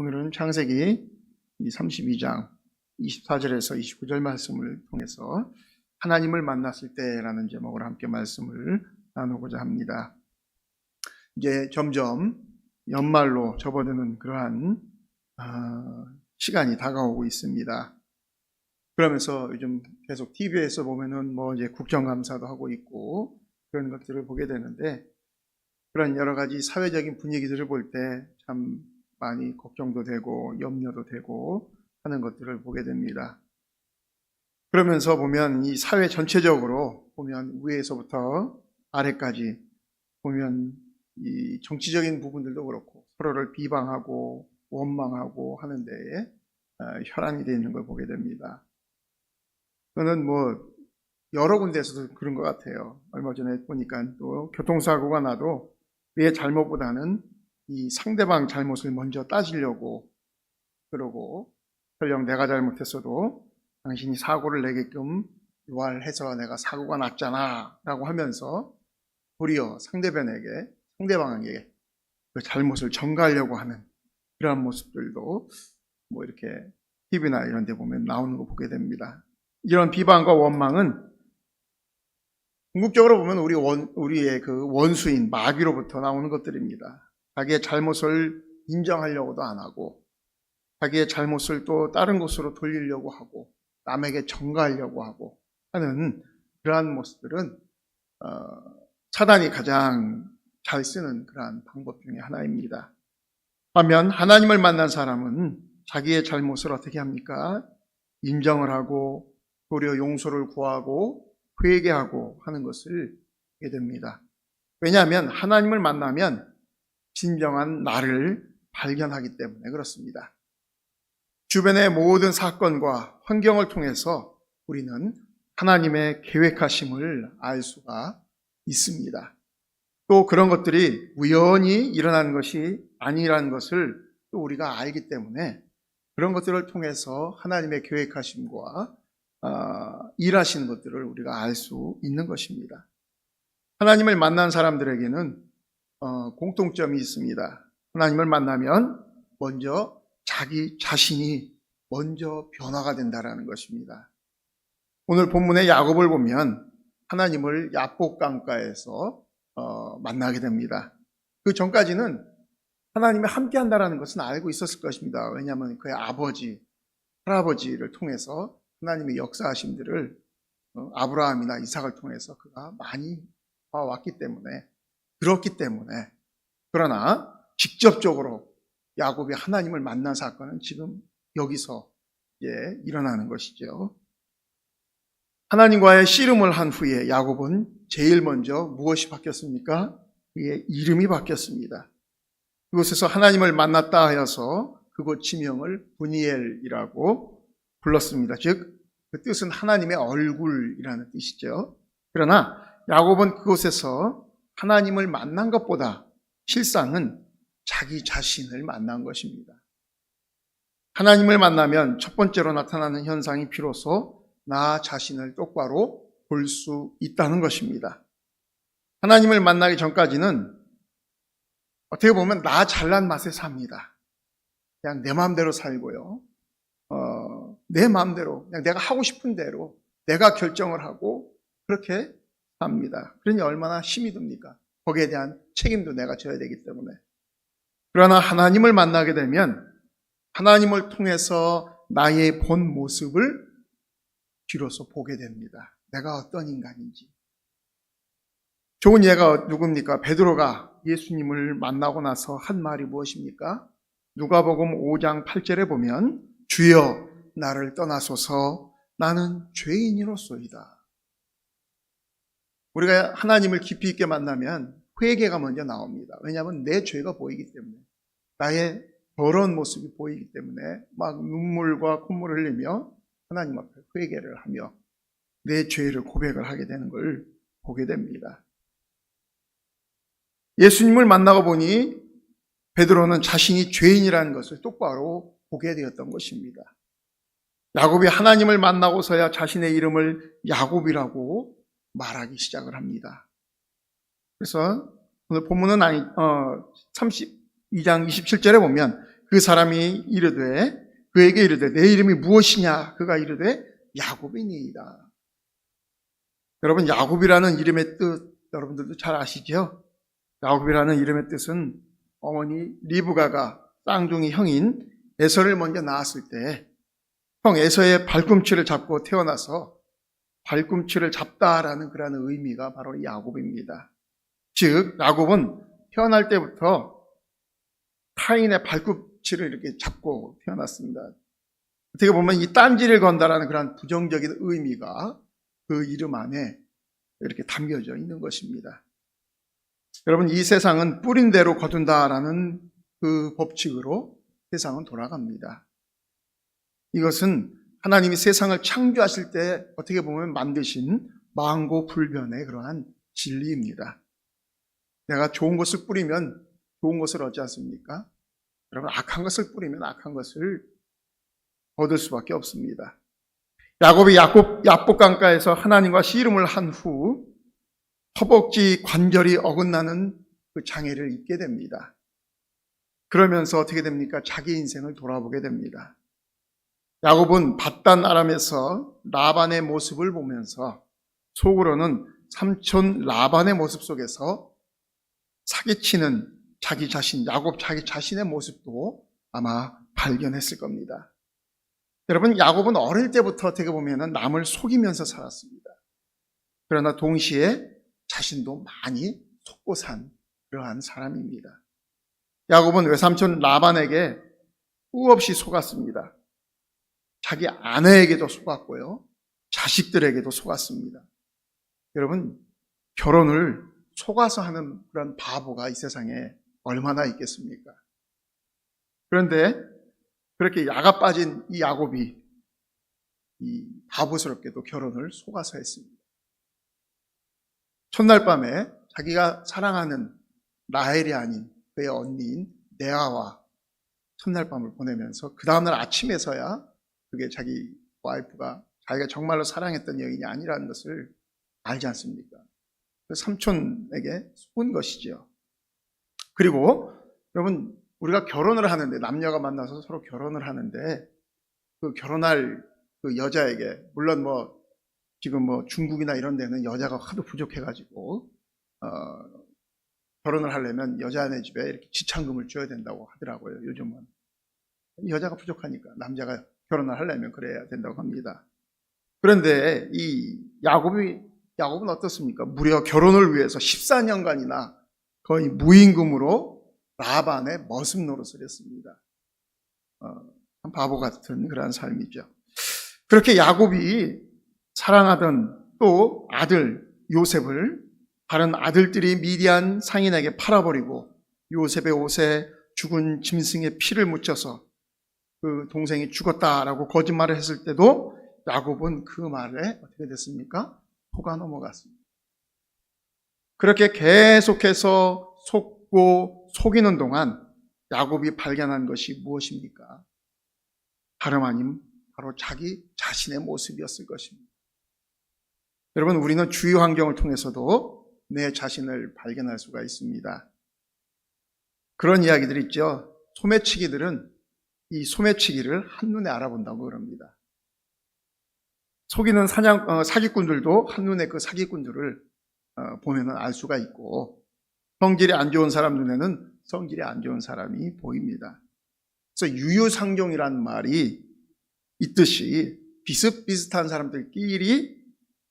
오늘은 창세기 32장 24절에서 29절 말씀을 통해서 하나님을 만났을 때라는 제목으로 함께 말씀을 나누고자 합니다. 이제 점점 연말로 접어드는 그러한 시간이 다가오고 있습니다. 그러면서 요즘 계속 TV에서 보면은 이제 국정감사도 하고 있고 그런 것들을 보게 되는데, 그런 여러 가지 사회적인 분위기들을 볼 때 참 많이 걱정도 되고 염려도 되고 하는 것들을 보게 됩니다. 그러면서 보면 이 사회 전체적으로 보면 위에서부터 아래까지 보면 이 정치적인 부분들도 그렇고 서로를 비방하고 원망하고 하는 데에 혈안이 되어 있는 걸 보게 됩니다. 저는 여러 군데에서도 그런 것 같아요. 얼마 전에 보니까 또 교통사고가 나도 내 잘못보다는 이 상대방 잘못을 먼저 따지려고 그러고, 설령 내가 잘못했어도 당신이 사고를 내게끔 유발해서 내가 사고가 났잖아 라고 하면서 도리어 상대방에게 그 잘못을 전가하려고 하는 그러한 모습들도 이렇게 TV나 이런 데 보면 나오는 거 보게 됩니다. 이런 비방과 원망은 궁극적으로 보면 우리의 그 원수인 마귀로부터 나오는 것들입니다. 자기의 잘못을 인정하려고도 안 하고, 자기의 잘못을 또 다른 곳으로 돌리려고 하고, 남에게 전가하려고 하고 하는 그러한 모습들은 사단이 가장 잘 쓰는 그러한 방법 중에 하나입니다. 반면 하나님을 만난 사람은 자기의 잘못을 어떻게 합니까? 인정을 하고 도리어 용서를 구하고 회개하고 하는 것을 하게 됩니다. 왜냐하면 하나님을 만나면 진정한 나를 발견하기 때문에 그렇습니다. 주변의 모든 사건과 환경을 통해서 우리는 하나님의 계획하심을 알 수가 있습니다. 또 그런 것들이 우연히 일어나는 것이 아니라는 것을 또 우리가 알기 때문에 그런 것들을 통해서 하나님의 계획하심과 일하시는 것들을 우리가 알 수 있는 것입니다. 하나님을 만난 사람들에게는 공통점이 있습니다. 하나님을 만나면 먼저 자기 자신이 먼저 변화가 된다는 것입니다. 오늘 본문의 야곱을 보면 하나님을 야복 강가에서 만나게 됩니다. 그 전까지는 하나님이 함께 한다는 것은 알고 있었을 것입니다. 왜냐하면 그의 아버지, 할아버지를 통해서 하나님의 역사하심들을 아브라함이나 이삭을 통해서 그가 많이 봐왔기 때문에, 그렇기 때문에, 그러나 직접적으로 야곱이 하나님을 만난 사건은 지금 여기서 일어나는 것이죠. 하나님과의 씨름을 한 후에 야곱은 제일 먼저 무엇이 바뀌었습니까? 그의 이름이 바뀌었습니다. 그곳에서 하나님을 만났다 하여서 그곳 지명을 브니엘이라고 불렀습니다. 즉, 그 뜻은 하나님의 얼굴이라는 뜻이죠. 그러나 야곱은 그곳에서 하나님을 만난 것보다 실상은 자기 자신을 만난 것입니다. 하나님을 만나면 첫 번째로 나타나는 현상이 비로소 나 자신을 똑바로 볼 수 있다는 것입니다. 하나님을 만나기 전까지는 어떻게 보면 나 잘난 맛에 삽니다. 그냥 내 마음대로 살고요. 내 마음대로, 그냥 내가 하고 싶은 대로 내가 결정을 하고 그렇게 삽니다. 그러니 얼마나 힘이 듭니까? 거기에 대한 책임도 내가 져야 되기 때문에. 그러나 하나님을 만나게 되면 하나님을 통해서 나의 본 모습을 비로소 보게 됩니다. 내가 어떤 인간인지. 좋은 예가 누굽니까? 베드로가 예수님을 만나고 나서 한 말이 무엇입니까? 누가복음 5장 8절에 보면 주여 나를 떠나소서 나는 죄인이로소이다. 우리가 하나님을 깊이 있게 만나면 회개가 먼저 나옵니다. 왜냐하면 내 죄가 보이기 때문에, 나의 더러운 모습이 보이기 때문에 막 눈물과 콧물을 흘리며 하나님 앞에 회개를 하며 내 죄를 고백을 하게 되는 걸 보게 됩니다. 예수님을 만나고 보니 베드로는 자신이 죄인이라는 것을 똑바로 보게 되었던 것입니다. 야곱이 하나님을 만나고서야 자신의 이름을 야곱이라고 말하기 시작을 합니다. 그래서 오늘 본문은 32장 27절에 보면 그 사람이 이르되 그에게 이르되 내 이름이 무엇이냐? 그가 이르되 야곱이니이다. 여러분, 야곱이라는 이름의 뜻 여러분들도 잘 아시죠? 야곱이라는 이름의 뜻은 어머니 리브가가 쌍둥이 형인 에서를 먼저 낳았을 때 형 에서의 발꿈치를 잡고 태어나서 발꿈치를 잡다라는 그런 의미가 바로 이 야곱입니다. 즉 야곱은 태어날 때부터 타인의 발꿈치를 이렇게 잡고 태어났습니다. 어떻게 보면 이 딴지를 건다라는 그런 부정적인 의미가 그 이름 안에 이렇게 담겨져 있는 것입니다. 여러분, 이 세상은 뿌린 대로 거둔다라는 그 법칙으로 세상은 돌아갑니다. 이것은 하나님이 세상을 창조하실 때 어떻게 보면 만드신 만고불변의 그러한 진리입니다. 내가 좋은 것을 뿌리면 좋은 것을 얻지 않습니까? 여러분, 악한 것을 뿌리면 악한 것을 얻을 수밖에 없습니다. 야곱이 야복강가에서 하나님과 씨름을 한 후 허벅지 관절이 어긋나는 그 장애를 입게 됩니다. 그러면서 어떻게 됩니까? 자기 인생을 돌아보게 됩니다. 야곱은 밧단 아람에서 라반의 모습을 보면서 속으로는 삼촌 라반의 모습 속에서 사기치는 자기 자신, 야곱 자기 자신의 모습도 아마 발견했을 겁니다. 여러분, 야곱은 어릴 때부터 어떻게 보면 남을 속이면서 살았습니다. 그러나 동시에 자신도 많이 속고 산 그러한 사람입니다. 야곱은 외삼촌 라반에게 수없이 속았습니다. 자기 아내에게도 속았고요. 자식들에게도 속았습니다. 여러분, 결혼을 속아서 하는 그런 바보가 이 세상에 얼마나 있겠습니까? 그런데 그렇게 야가 빠진 이 야곱이 이 바보스럽게도 결혼을 속아서 했습니다. 첫날 밤에 자기가 사랑하는 라헬이 아닌 그의 언니인 레아와 첫날 밤을 보내면서 그 다음날 아침에서야 그게 자기 와이프가 자기가 정말로 사랑했던 여인이 아니라는 것을 알지 않습니까? 그래서 삼촌에게 속은 것이죠. 그리고 여러분, 우리가 결혼을 하는데, 남녀가 만나서 서로 결혼을 하는데 그 결혼할 그 여자에게, 물론 지금 중국이나 이런 데는 여자가 하도 부족해가지고 결혼을 하려면 여자네 집에 이렇게 지참금을 줘야 된다고 하더라고요. 요즘은 여자가 부족하니까 남자가 결혼을 하려면 그래야 된다고 합니다. 그런데 이 야곱은 어떻습니까? 무려 결혼을 위해서 14년간이나 거의 무임금으로 라반의 머슴 노릇을 했습니다. 참 바보 같은 그런 삶이죠. 그렇게 야곱이 사랑하던 또 아들 요셉을 다른 아들들이 미디안 상인에게 팔아버리고 요셉의 옷에 죽은 짐승의 피를 묻혀서 그 동생이 죽었다라고 거짓말을 했을 때도 야곱은 그 말에 어떻게 됐습니까? 속아 넘어갔습니다. 그렇게 계속해서 속고 속이는 동안 야곱이 발견한 것이 무엇입니까? 다름 아닌 바로 자기 자신의 모습이었을 것입니다. 여러분, 우리는 주위 환경을 통해서도 내 자신을 발견할 수가 있습니다. 그런 이야기들이 있죠. 소매치기들은 이 소매치기를 한눈에 알아본다고 그럽니다. 속이는 사기꾼들도 한눈에 그 사기꾼들을 보면 알 수가 있고, 성질이 안 좋은 사람 눈에는 성질이 안 좋은 사람이 보입니다. 그래서 유유상종이라는 말이 있듯이 비슷비슷한 사람들끼리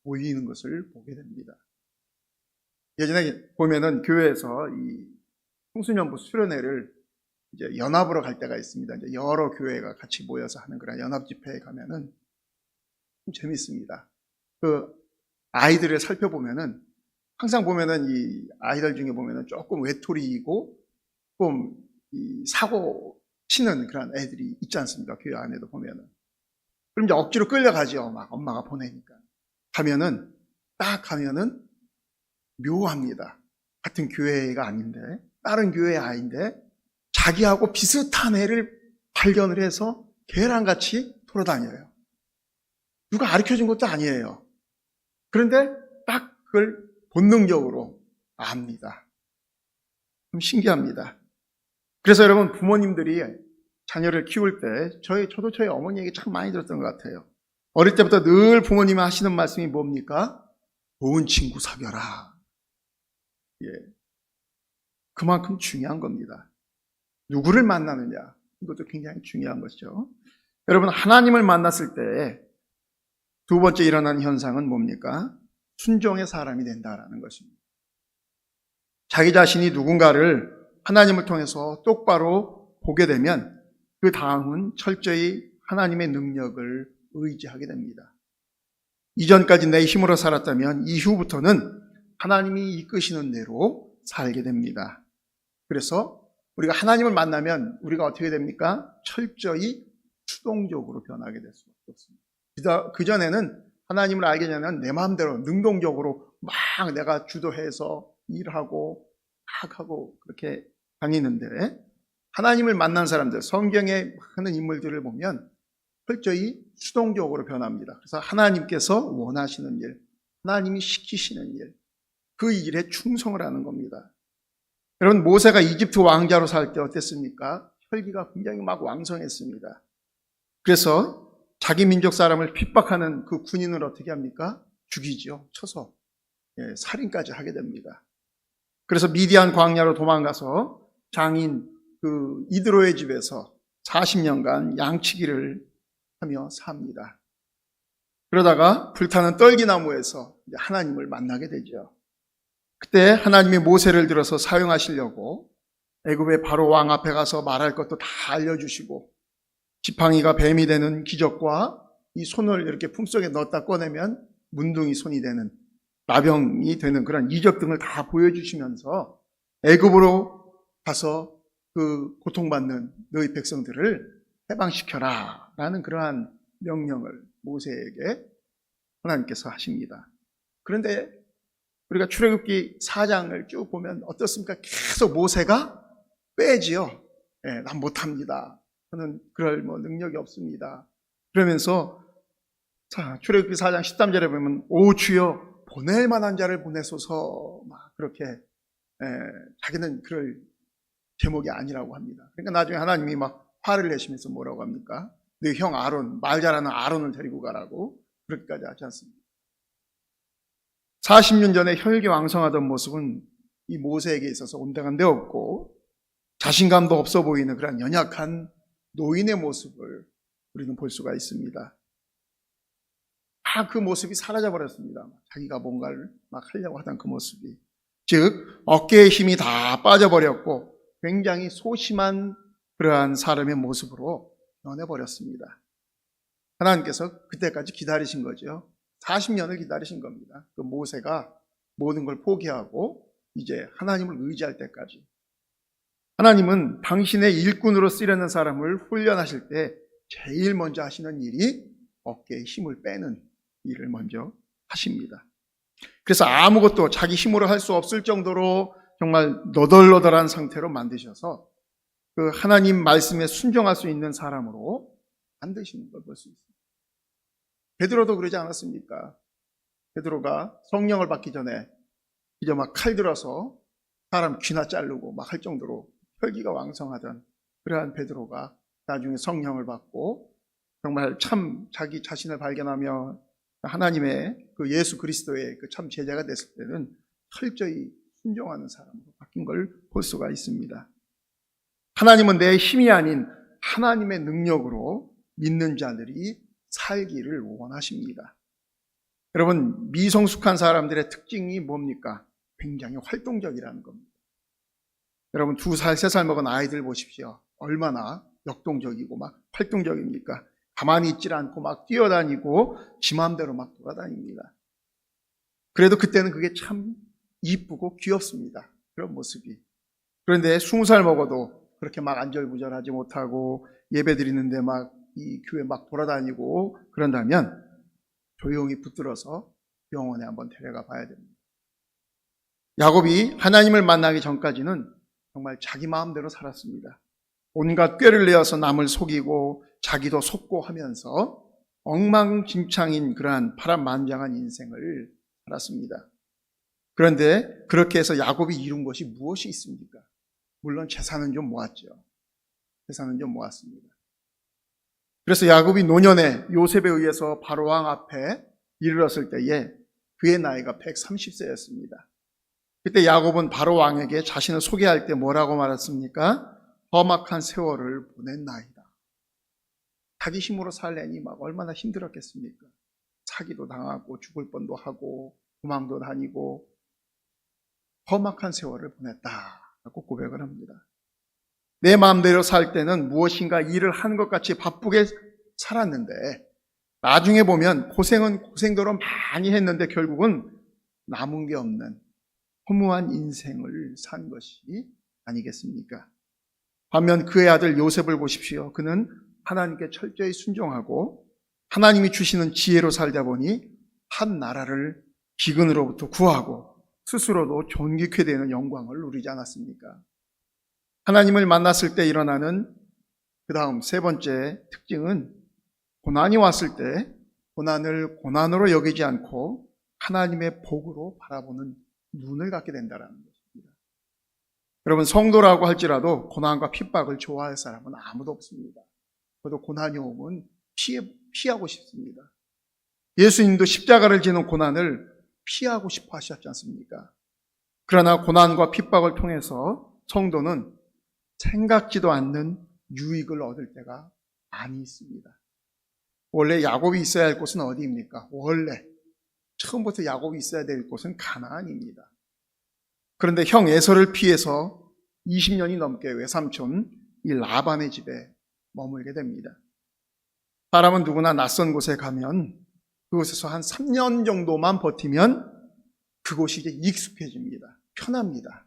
보이는 것을 보게 됩니다. 예전에 보면은 교회에서 이 청소년부 수련회를 이제 연합으로 갈 때가 있습니다. 이제 여러 교회가 같이 모여서 하는 그런 연합 집회에 가면은 좀 재밌습니다. 그 아이들을 살펴보면은 항상 보면은 이 아이들 중에 보면은 조금 외톨이이고 조금 이 사고 치는 그런 애들이 있지 않습니까? 교회 안에도 보면은. 그럼 이제 억지로 끌려가죠. 막 엄마가 보내니까. 딱 가면은 묘합니다. 같은 교회가 아닌데, 다른 교회 아이인데, 자기하고 비슷한 애를 발견을 해서 걔랑같이 돌아다녀요. 누가 가르쳐준 것도 아니에요. 그런데 딱 그걸 본능적으로 압니다. 좀 신기합니다. 그래서 여러분, 부모님들이 자녀를 키울 때 저도 저희 어머니 얘기 참 많이 들었던 것 같아요. 어릴 때부터 늘 부모님이 하시는 말씀이 뭡니까? 좋은 친구 사귀어라. 예. 그만큼 중요한 겁니다. 누구를 만나느냐, 이것도 굉장히 중요한 것이죠. 여러분, 하나님을 만났을 때 두 번째 일어나는 현상은 뭡니까? 순종의 사람이 된다라는 것입니다. 자기 자신이 누군가를 하나님을 통해서 똑바로 보게 되면 그 다음은 철저히 하나님의 능력을 의지하게 됩니다. 이전까지 내 힘으로 살았다면 이후부터는 하나님이 이끄시는 대로 살게 됩니다. 그래서 우리가 하나님을 만나면 우리가 어떻게 됩니까? 철저히 수동적으로 변하게 될 수밖에 없습니다. 그전에는 하나님을 알게 되면 내 마음대로 능동적으로 막 내가 주도해서 일하고 막 하고 그렇게 다니는데, 하나님을 만난 사람들, 성경에 많은 인물들을 보면 철저히 수동적으로 변합니다. 그래서 하나님께서 원하시는 일, 하나님이 시키시는 일, 그 일에 충성을 하는 겁니다. 여러분, 모세가 이집트 왕자로 살 때 어땠습니까? 혈기가 굉장히 막 왕성했습니다. 그래서 자기 민족 사람을 핍박하는 그 군인을 어떻게 합니까? 죽이죠. 쳐서. 살인까지 하게 됩니다. 그래서 미디안 광야로 도망가서 장인 그 이드로의 집에서 40년간 양치기를 하며 삽니다. 그러다가 불타는 떨기나무에서 하나님을 만나게 되죠. 그때 하나님이 모세를 들어서 사용하시려고 애굽의 바로 왕 앞에 가서 말할 것도 다 알려주시고, 지팡이가 뱀이 되는 기적과 이 손을 이렇게 품속에 넣었다 꺼내면 문둥이 손이 되는, 나병이 되는 그런 이적 등을 다 보여주시면서 애굽으로 가서 그 고통받는 너희 백성들을 해방시켜라 라는 그러한 명령을 모세에게 하나님께서 하십니다. 그런데 우리가 출애굽기 4장을 쭉 보면 어떻습니까? 계속 모세가 빼지요. 난 못합니다. 저는 그럴 능력이 없습니다. 그러면서 자, 출애굽기 4장 13절에 보면 오 주여 보낼 만한 자를 보내소서, 막 그렇게 자기는 그럴 제목이 아니라고 합니다. 그러니까 나중에 하나님이 막 화를 내시면서 뭐라고 합니까? 네 형 아론, 말 잘하는 아론을 데리고 가라고 그렇게까지 하지 않습니다. 40년 전에 혈기왕성하던 모습은 이 모세에게 있어서 온데간데 없고 자신감도 없어 보이는 그런 연약한 노인의 모습을 우리는 볼 수가 있습니다. 그 모습이 사라져버렸습니다. 자기가 뭔가를 막 하려고 하던 그 모습이. 즉, 어깨의 힘이 다 빠져버렸고 굉장히 소심한 그러한 사람의 모습으로 변해버렸습니다. 하나님께서 그때까지 기다리신 거죠. 40년을 기다리신 겁니다. 그 모세가 모든 걸 포기하고 이제 하나님을 의지할 때까지. 하나님은 당신의 일꾼으로 쓰려는 사람을 훈련하실 때 제일 먼저 하시는 일이 어깨에 힘을 빼는 일을 먼저 하십니다. 그래서 아무것도 자기 힘으로 할 수 없을 정도로 정말 너덜너덜한 상태로 만드셔서 그 하나님 말씀에 순종할 수 있는 사람으로 만드시는 걸 볼 수 있습니다. 베드로도 그러지 않았습니까? 베드로가 성령을 받기 전에 이제 막 칼 들어서 사람 귀나 자르고 막 할 정도로 혈기가 왕성하던 그러한 베드로가 나중에 성령을 받고 정말 참 자기 자신을 발견하며 하나님의 그 예수 그리스도의 그 참 제자가 됐을 때는 철저히 순종하는 사람으로 바뀐 걸 볼 수가 있습니다. 하나님은 내 힘이 아닌 하나님의 능력으로 믿는 자들이 살기를 원하십니다. 여러분, 미성숙한 사람들의 특징이 뭡니까? 굉장히 활동적이라는 겁니다. 여러분, 2살, 3살 먹은 아이들 보십시오. 얼마나 역동적이고 막 활동적입니까? 가만히 있질 않고 막 뛰어다니고 지 마음대로 막 돌아다닙니다. 그래도 그때는 그게 참 이쁘고 귀엽습니다. 그런 모습이. 그런데 20살 먹어도 그렇게 막 안절부절하지 못하고 예배 드리는데 막 이 교회 막 돌아다니고 그런다면 조용히 붙들어서 병원에 한번 데려가 봐야 됩니다. 야곱이 하나님을 만나기 전까지는 정말 자기 마음대로 살았습니다. 온갖 꾀를 내어서 남을 속이고 자기도 속고 하면서 엉망진창인 그러한 파란만장한 인생을 살았습니다. 그런데 그렇게 해서 야곱이 이룬 것이 무엇이 있습니까? 물론 재산은 좀 모았죠. 재산은 좀 모았습니다. 그래서 야곱이 노년에 요셉에 의해서 바로왕 앞에 이르렀을 때에 그의 나이가 130세였습니다. 그때 야곱은 바로왕에게 자신을 소개할 때 뭐라고 말했습니까? 험악한 세월을 보낸 나이다. 자기 힘으로 살려니 막 얼마나 힘들었겠습니까? 사기도 당하고 죽을 뻔도 하고 도망도 다니고 험악한 세월을 보냈다고 고백을 합니다. 내 마음대로 살 때는 무엇인가 일을 하는 것 같이 바쁘게 살았는데 나중에 보면 고생은 고생대로 많이 했는데 결국은 남은 게 없는 허무한 인생을 산 것이 아니겠습니까? 반면 그의 아들 요셉을 보십시오. 그는 하나님께 철저히 순종하고 하나님이 주시는 지혜로 살다 보니 한 나라를 기근으로부터 구하고 스스로도 존귀케 되는 영광을 누리지 않았습니까? 하나님을 만났을 때 일어나는 그 다음 세 번째 특징은 고난이 왔을 때 고난을 고난으로 여기지 않고 하나님의 복으로 바라보는 눈을 갖게 된다는 것입니다. 여러분, 성도라고 할지라도 고난과 핍박을 좋아할 사람은 아무도 없습니다. 저도 고난이 오면 피하고 싶습니다. 예수님도 십자가를 지는 고난을 피하고 싶어 하셨지 않습니까? 그러나 고난과 핍박을 통해서 성도는 생각지도 않는 유익을 얻을 때가 많이 있습니다. 원래 야곱이 있어야 할 곳은 어디입니까? 원래 처음부터 야곱이 있어야 될 곳은 가나안입니다. 그런데 형 에서를 피해서 20년이 넘게 외삼촌 이 라반의 집에 머물게 됩니다. 사람은 누구나 낯선 곳에 가면 그곳에서 한 3년 정도만 버티면 그곳이 이제 익숙해집니다. 편합니다.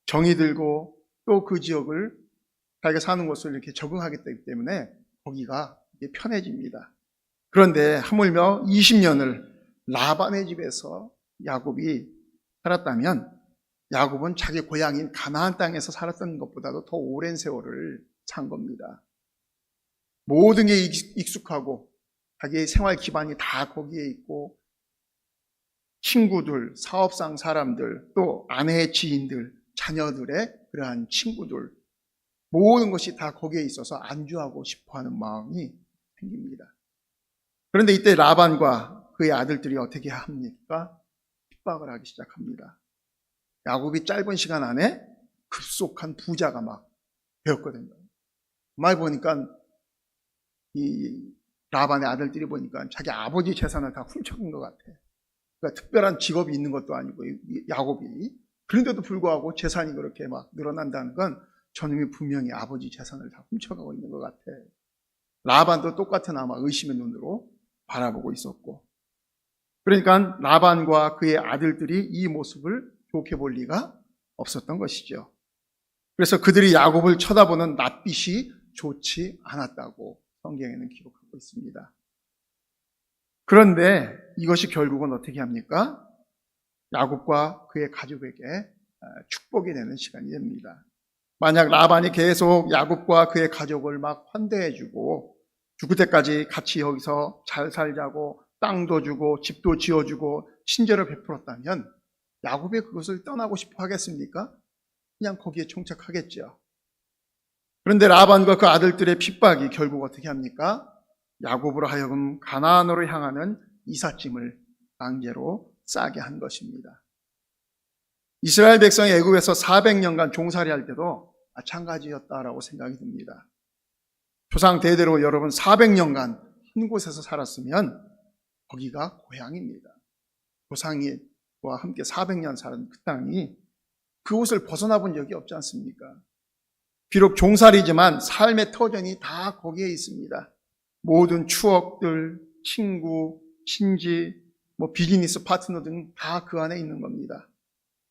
정이 들고 또 그 지역을 자기가 사는 곳을 이렇게 적응하기 때문에 거기가 이제 편해집니다. 그런데 하물며 20년을 라반의 집에서 야곱이 살았다면 야곱은 자기 고향인 가나안 땅에서 살았던 것보다도 더 오랜 세월을 산 겁니다. 모든 게 익숙하고 자기의 생활 기반이 다 거기에 있고 친구들, 사업상 사람들, 또 아내의 지인들, 자녀들의 그러한 친구들 모든 것이 다 거기에 있어서 안주하고 싶어하는 마음이 생깁니다. 그런데 이때 라반과 그의 아들들이 어떻게 합니까? 핍박을 하기 시작합니다. 야곱이 짧은 시간 안에 급속한 부자가 막 되었거든요. 말 보니까 이 라반의 아들들이 보니까 자기 아버지 재산을 다 훔쳐간 것 같아. 그러니까 특별한 직업이 있는 것도 아니고 야곱이. 그런데도 불구하고 재산이 그렇게 막 늘어난다는 건 저놈이 분명히 아버지 재산을 다 훔쳐가고 있는 것 같아. 라반도 똑같은 아마 의심의 눈으로 바라보고 있었고. 그러니까 라반과 그의 아들들이 이 모습을 좋게 볼 리가 없었던 것이죠. 그래서 그들이 야곱을 쳐다보는 낯빛이 좋지 않았다고 성경에는 기록하고 있습니다. 그런데 이것이 결국은 어떻게 합니까? 야곱과 그의 가족에게 축복이 되는 시간이 됩니다. 만약 라반이 계속 야곱과 그의 가족을 막 환대해주고 죽을 때까지 같이 여기서 잘 살자고 땅도 주고 집도 지어주고 친절을 베풀었다면 야곱이 그것을 떠나고 싶어 하겠습니까? 그냥 거기에 정착하겠죠. 그런데 라반과 그 아들들의 핍박이 결국 어떻게 합니까? 야곱으로 하여금 가나안으로 향하는 이삿짐을 강제로 싸게 한 것입니다. 이스라엘 백성이 애굽에서 400년간 종살이할 때도 마찬가지였다라고 생각이 듭니다. 조상 대대로 여러분 400년간 한 곳에서 살았으면 거기가 고향입니다. 조상과 함께 400년 살은 그 땅이 그곳을 벗어나 본 적이 없지 않습니까? 비록 종살이지만 삶의 터전이 다 거기에 있습니다. 모든 추억들, 친구, 친지, 비즈니스 파트너 등 다 그 안에 있는 겁니다.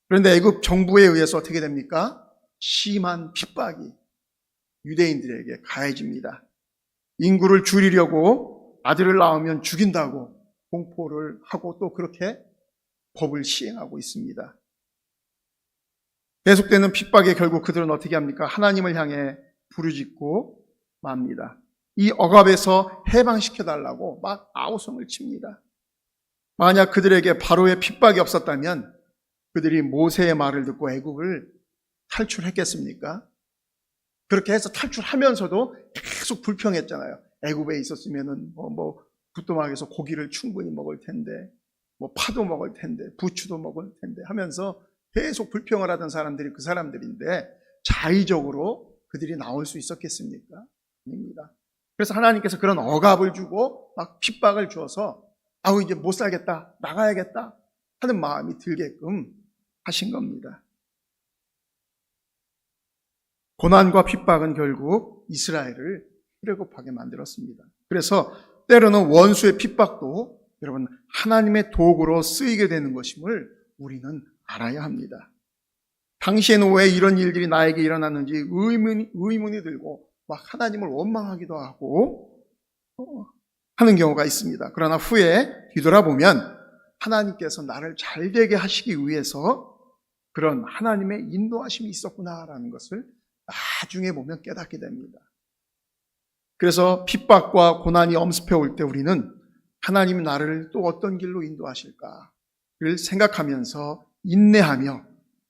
그런데 애굽 정부에 의해서 어떻게 됩니까? 심한 핍박이 유대인들에게 가해집니다. 인구를 줄이려고 아들을 낳으면 죽인다고 공포를 하고 또 그렇게 법을 시행하고 있습니다. 계속되는 핍박에 결국 그들은 어떻게 합니까? 하나님을 향해 부르짖고 맙니다. 이 억압에서 해방시켜달라고 막 아우성을 칩니다. 만약 그들에게 바로의 핍박이 없었다면 그들이 모세의 말을 듣고 애굽을 탈출했겠습니까? 그렇게 해서 탈출하면서도 계속 불평했잖아요. 애굽에 있었으면은 부뚜막에서 고기를 충분히 먹을 텐데, 파도 먹을 텐데, 부추도 먹을 텐데 하면서 계속 불평을 하던 사람들이 그 사람들인데, 자의적으로 그들이 나올 수 있었겠습니까? 아닙니다. 그래서 하나님께서 그런 억압을 주고 막 핍박을 주어서 이제 못 살겠다, 나가야겠다 하는 마음이 들게끔 하신 겁니다. 고난과 핍박은 결국 이스라엘을 희레곱하게 만들었습니다. 그래서 때로는 원수의 핍박도 여러분 하나님의 도구로 쓰이게 되는 것임을 우리는 알아야 합니다. 당시에는 왜 이런 일들이 나에게 일어났는지 의문이 들고 막 하나님을 원망하기도 하고 하는 경우가 있습니다. 그러나 후에 뒤돌아보면 하나님께서 나를 잘되게 하시기 위해서 그런 하나님의 인도하심이 있었구나라는 것을 나중에 보면 깨닫게 됩니다. 그래서 핍박과 고난이 엄습해 올 때 우리는 하나님이 나를 또 어떤 길로 인도하실까를 생각하면서 인내하며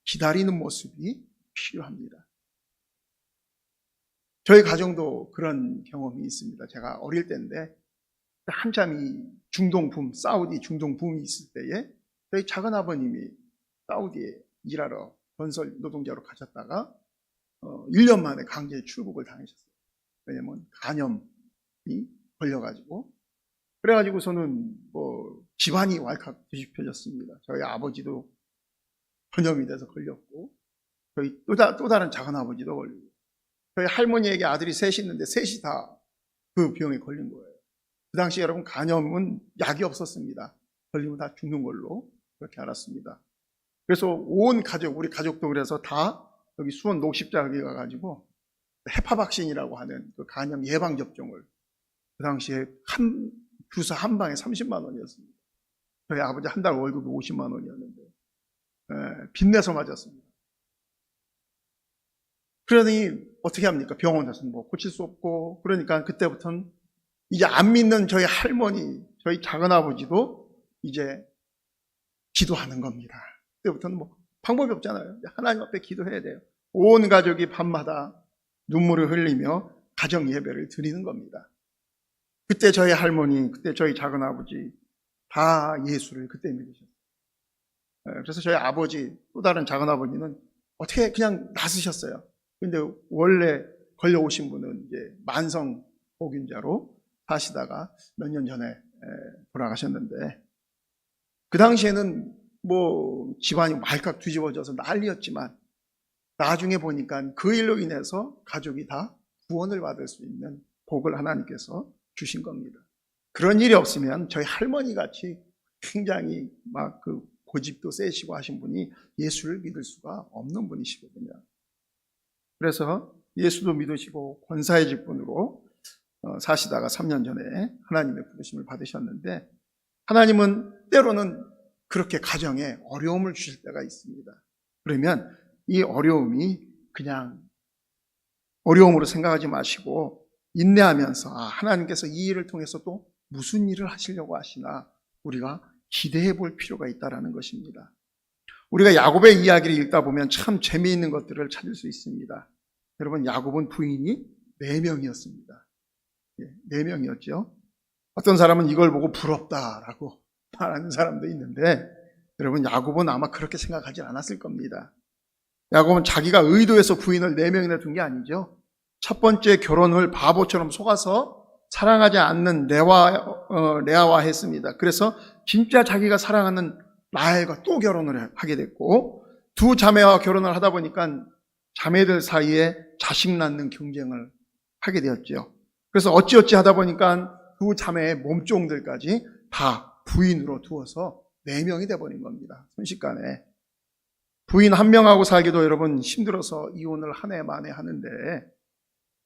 기다리는 모습이 필요합니다. 저희 가정도 그런 경험이 있습니다. 제가 어릴 때인데 한참 이 중동붐, 사우디 중동붐이 있을 때에 저희 작은 아버님이 사우디에 일하러 건설 노동자로 가셨다가 1년 만에 강제 출국을 당하셨어요. 왜냐면 간염이 걸려가지고. 그래가지고서는 집안이 왈칵 뒤집혀졌습니다. 저희 아버지도 전염이 돼서 걸렸고, 저희 또 다른 작은 아버지도 걸리고, 저희 할머니에게 아들이 셋이 있는데 셋이 다 그 병에 걸린 거예요. 그 당시 여러분 간염은 약이 없었습니다. 걸리면 다 죽는 걸로 그렇게 알았습니다. 그래서 온 가족, 우리 가족도 그래서 다 여기 수원 녹십자가에 가가지고 헤파박신이라고 하는 그 간염 예방접종을 그 당시에 주사 한 방에 30만 원이었습니다. 저희 아버지 한 달 월급이 50만 원이었는데 빚내서 맞았습니다. 그러니 어떻게 합니까? 병원 가서 고칠 수 없고, 그러니까 그때부터는 이제 안 믿는 저희 할머니, 저희 작은아버지도 이제 기도하는 겁니다. 그때부터는 방법이 없잖아요. 하나님 앞에 기도해야 돼요. 온 가족이 밤마다 눈물을 흘리며 가정 예배를 드리는 겁니다. 그때 저희 할머니, 그때 저희 작은아버지 다 예수를 그때 믿으셨어요. 그래서 저희 아버지, 또 다른 작은아버지는 어떻게 그냥 낫으셨어요. 근데 원래 걸려오신 분은 이제 만성 보균자로 사시다가 몇 년 전에 돌아가셨는데, 그 당시에는 집안이 말칵 뒤집어져서 난리였지만 나중에 보니까 그 일로 인해서 가족이 다 구원을 받을 수 있는 복을 하나님께서 주신 겁니다. 그런 일이 없으면 저희 할머니 같이 굉장히 막 고집도 세시고 하신 분이 예수를 믿을 수가 없는 분이시거든요. 그래서 예수도 믿으시고 권사의 직분으로 사시다가 3년 전에 하나님의 부르심을 받으셨는데, 하나님은 때로는 그렇게 가정에 어려움을 주실 때가 있습니다. 그러면 이 어려움이 그냥 어려움으로 생각하지 마시고 인내하면서 하나님께서 이 일을 통해서 또 무슨 일을 하시려고 하시나 우리가 기대해 볼 필요가 있다는 것입니다. 우리가 야곱의 이야기를 읽다 보면 참 재미있는 것들을 찾을 수 있습니다. 여러분, 야곱은 부인이 4명이었습니다. 4명이었죠. 어떤 사람은 이걸 보고 부럽다라고 말하는 사람도 있는데, 여러분, 야곱은 아마 그렇게 생각하지 않았을 겁니다. 야곱은 자기가 의도해서 부인을 4명이나 둔 게 아니죠. 첫 번째 결혼을 바보처럼 속아서 사랑하지 않는 레아와 했습니다. 그래서 진짜 자기가 사랑하는 라헬과 또 결혼을 하게 됐고, 두 자매와 결혼을 하다 보니까 자매들 사이에 자식 낳는 경쟁을 하게 되었죠. 그래서 어찌어찌 하다 보니까 두 자매의 몸종들까지 다 부인으로 두어서 4명이 돼버린 겁니다. 순식간에. 부인 1명하고 살기도 여러분 힘들어서 이혼을 한 해 만에 하는데,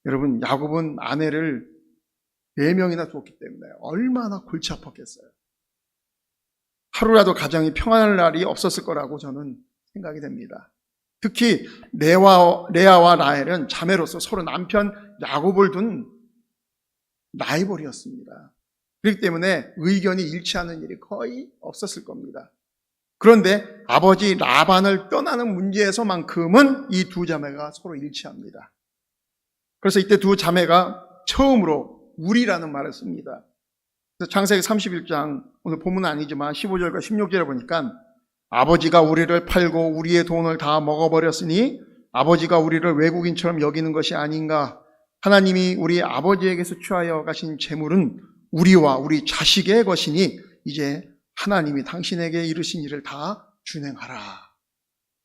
여러분 야곱은 아내를 4명이나 두었기 때문에 얼마나 골치 아팠겠어요. 하루라도 가정이 평안할 날이 없었을 거라고 저는 생각이 됩니다. 특히 레아와 라헬은 자매로서 서로 남편 야곱을 둔 라이벌이었습니다. 그렇기 때문에 의견이 일치하는 일이 거의 없었을 겁니다. 그런데 아버지 라반을 떠나는 문제에서만큼은 이 두 자매가 서로 일치합니다. 그래서 이때 두 자매가 처음으로 우리라는 말을 씁니다. 그래서 창세기 31장, 오늘 본문은 아니지만 15절과 16절에 보니까 아버지가 우리를 팔고 우리의 돈을 다 먹어버렸으니 아버지가 우리를 외국인처럼 여기는 것이 아닌가. 하나님이 우리 아버지에게서 취하여 가신 재물은 우리와 우리 자식의 것이니 이제 하나님이 당신에게 이르신 일을 다 준행하라.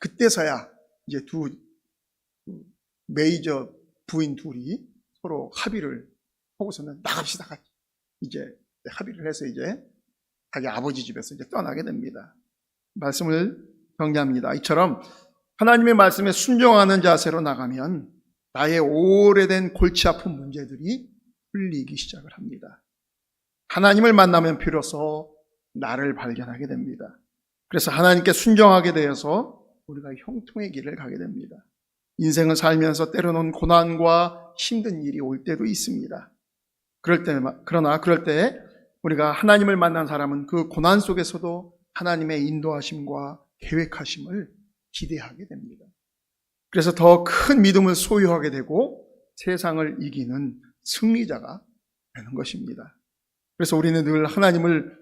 그때서야 이제 두 메이저 부인 둘이 서로 합의를 하고서는 나갑시다. 이제 합의를 해서 이제 자기 아버지 집에서 이제 떠나게 됩니다. 말씀을 정리합니다. 이처럼 하나님의 말씀에 순종하는 자세로 나가면 나의 오래된 골치 아픈 문제들이 풀리기 시작을 합니다. 하나님을 만나면 비로소 나를 발견하게 됩니다. 그래서 하나님께 순종하게 되어서 우리가 형통의 길을 가게 됩니다. 인생을 살면서 때로는 고난과 힘든 일이 올 때도 있습니다. 그러나 그럴 때 우리가 하나님을 만난 사람은 그 고난 속에서도 하나님의 인도하심과 계획하심을 기대하게 됩니다. 그래서 더 큰 믿음을 소유하게 되고 세상을 이기는 승리자가 되는 것입니다. 그래서 우리는 늘 하나님을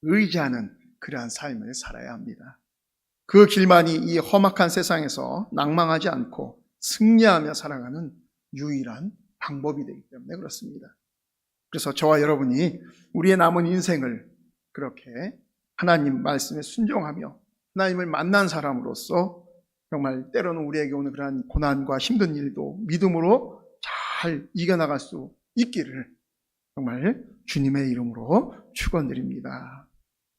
의지하는 그러한 삶을 살아야 합니다. 그 길만이 이 험악한 세상에서 낭망하지 않고 승리하며 살아가는 유일한 방법이 되기 때문에 그렇습니다. 그래서 저와 여러분이 우리의 남은 인생을 그렇게 하나님 말씀에 순종하며 하나님을 만난 사람으로서 정말 때로는 우리에게 오는 그러한 고난과 힘든 일도 믿음으로 잘 이겨나갈 수 있기를 정말 주님의 이름으로 축원드립니다.